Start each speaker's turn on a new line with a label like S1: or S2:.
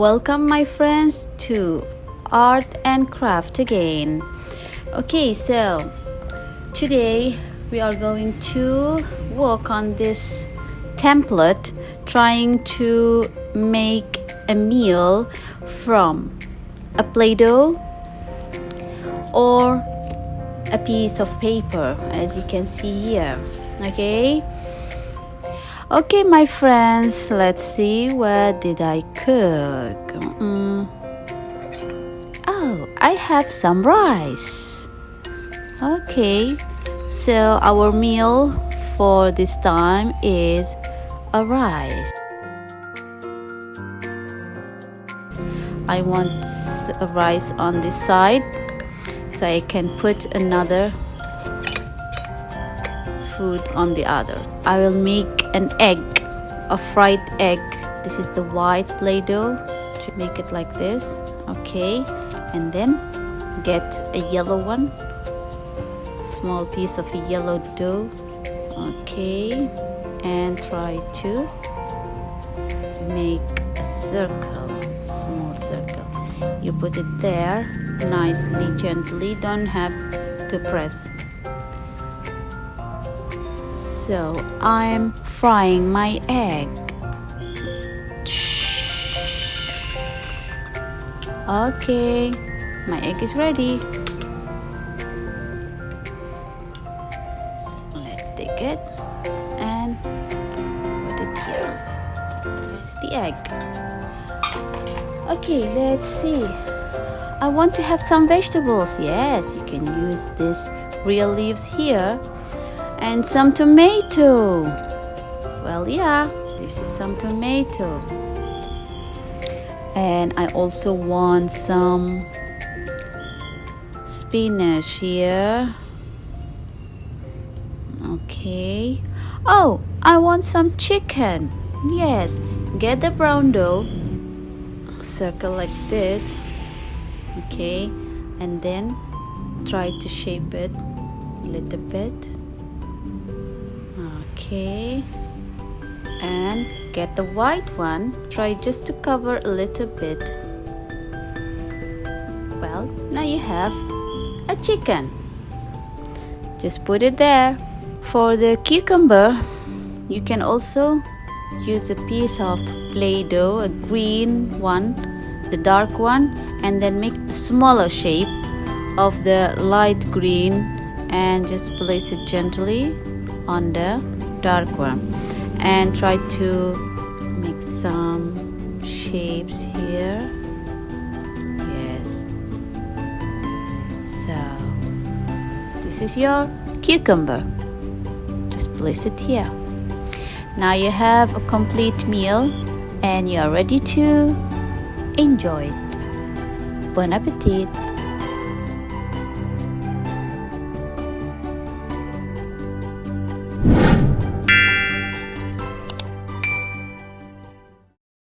S1: Welcome my friends to art and craft again. Okay, so today we are going to work on this template, trying to make a meal from a Play-Doh or a piece of paper, as you can see here. Okay, my friends, let's see, what did I cook? Oh, I have some rice. Okay, so our meal for this time is a rice. I want a rice on this side so I can put another food on the other. I will make an egg, a fried egg. This is the white Play-Doh. To make it like this, okay, and then get a yellow one, small piece of a yellow dough, okay, and try to make a circle, small circle. You put it there nicely, gently, don't have to press. So I'm frying my egg. Okay, my egg is ready. Let's take it and put it here. This is the egg. Okay, let's see. I want to have some vegetables. Yes, you can use this real leaves here. And some tomato. Well, yeah, this is some tomato. And I also want some spinach here. Okay. Oh, I want some chicken. Yes, get the brown dough, circle like this. Okay, and then try to shape it a little bit. Okay, and get the white one. Try just to cover a little bit. Well, now you have a chicken. Just put it there. For the cucumber, you can also use a piece of Play-Doh, a green one, the dark one, and then make a smaller shape of the light green and just place it gently on the dark one, and try to make some shapes here. Yes, so this is your cucumber. Just place it here. Now you have a complete meal and you are ready to enjoy it. Bon appetit.